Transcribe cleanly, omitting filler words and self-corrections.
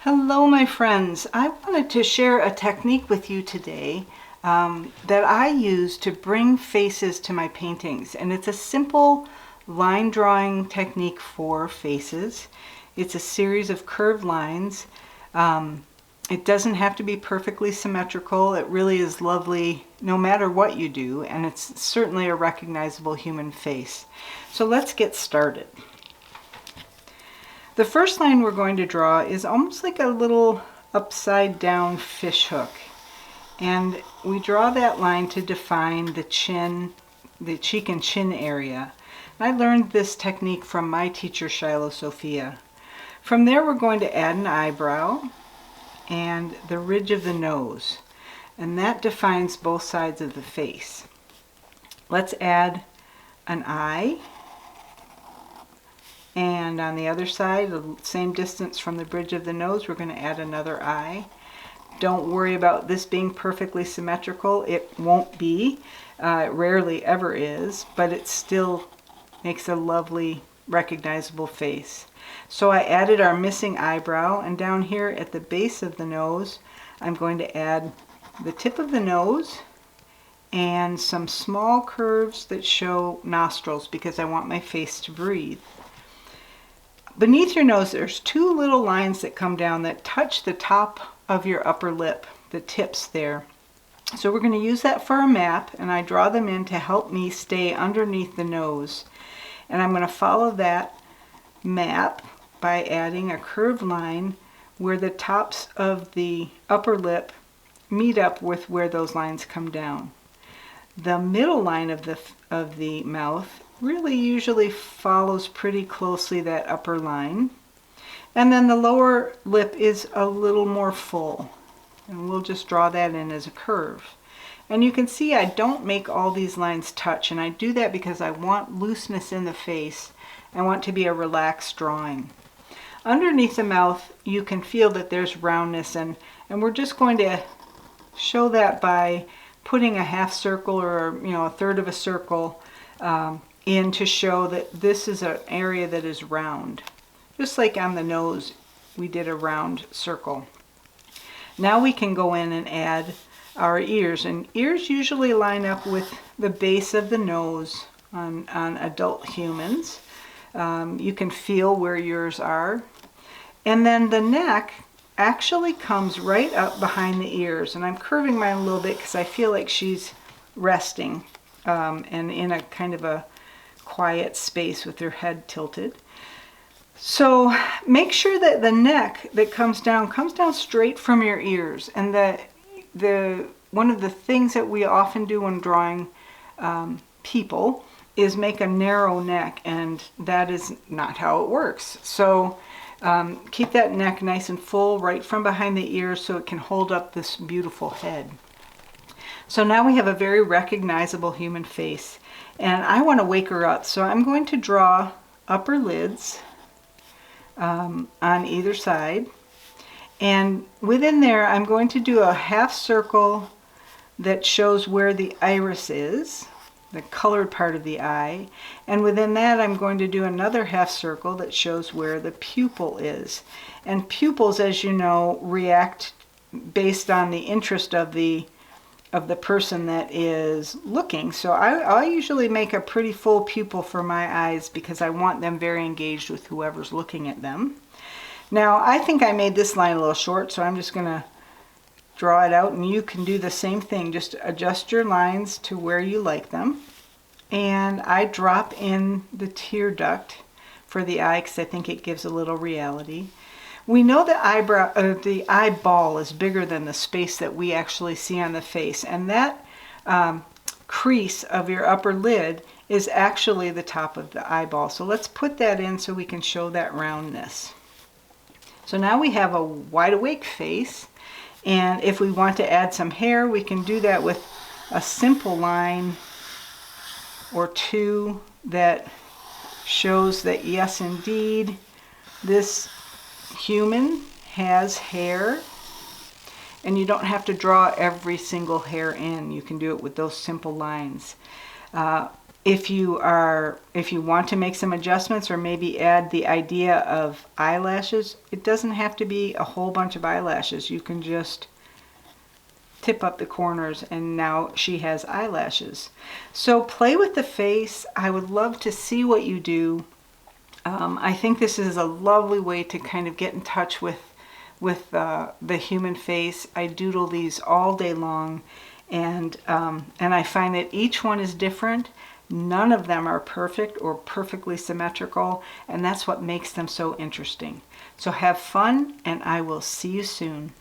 Hello, my friends. I wanted to share a technique with you today that I use to bring faces to my paintings. And it's a simple line drawing technique for faces. It's a series of curved lines. It doesn't have to be perfectly symmetrical. It really is lovely no matter what you do, and it's certainly a recognizable human face. So let's get started. The first line we're going to draw is almost like a little upside down fish hook. And we draw that line to define the chin, the cheek and chin area. And I learned this technique from my teacher, Shiloh Sophia. From there, we're going to add an eyebrow and the ridge of the nose. And that defines both sides of the face. Let's add an eye. And on the other side, the same distance from the bridge of the nose, we're going to add another eye. Don't worry about this being perfectly symmetrical. It won't be. It rarely ever is, but it still makes a lovely, recognizable face. So I added our missing eyebrow, and down here at the base of the nose, I'm going to add the tip of the nose and some small curves that show nostrils because I want my face to breathe. Beneath your nose, there's two little lines that come down that touch the top of your upper lip, the tips there. So we're going to use that for a map, and I draw them in to help me stay underneath the nose. And I'm going to follow that map by adding a curved line where the tops of the upper lip meet up with where those lines come down. The middle line of the mouth really usually follows pretty closely that upper line. And then the lower lip is a little more full. And we'll just draw that in as a curve. And you can see I don't make all these lines touch, and I do that because I want looseness in the face. I want to be a relaxed drawing. Underneath the mouth, you can feel that there's roundness, and we're just going to show that by putting a half circle or a third of a circle in to show that this is an area that is round. Just like on the nose, we did a round circle. Now we can go in and add our ears, and ears usually line up with the base of the nose on adult humans. You can feel where yours are. And then the neck actually comes right up behind the ears, and I'm curving mine a little bit because I feel like she's resting and in a kind of a quiet space with her head tilted. So make sure that the neck that comes down straight from your ears. And one of the things that we often do when drawing people is make a narrow neck, and that is not how it works. So keep that neck nice and full right from behind the ears so it can hold up this beautiful head. So now we have a very recognizable human face, and I want to wake her up. So I'm going to draw upper lids on either side, and within there I'm going to do a half circle that shows where the iris is, the colored part of the eye, and within that I'm going to do another half circle that shows where the pupil is. And pupils, as you know, react based on the interest of the person that is looking. So I usually make a pretty full pupil for my eyes because I want them very engaged with whoever's looking at them. Now I think I made this line a little short, so I'm just going to draw it out, and you can do the same thing. Just adjust your lines to where you like them. And I drop in the tear duct for the eye because I think it gives a little reality. We know the eyeball is bigger than the space that we actually see on the face, and that crease of your upper lid is actually the top of the eyeball. So let's put that in so we can show that roundness. So now we have a wide awake face, and if we want to add some hair, we can do that with a simple line or two that shows that yes, indeed, this human has hair, and you don't have to draw every single hair in. You can do it with those simple lines. If you want to make some adjustments or maybe add the idea of eyelashes, it doesn't have to be a whole bunch of eyelashes. You can just tip up the corners and now she has eyelashes. So play with the face. I would love to see what you do. I think this is a lovely way to kind of get in touch with the human face. I doodle these all day long, and I find that each one is different. None of them are perfect or perfectly symmetrical, and that's what makes them so interesting. So have fun, and I will see you soon.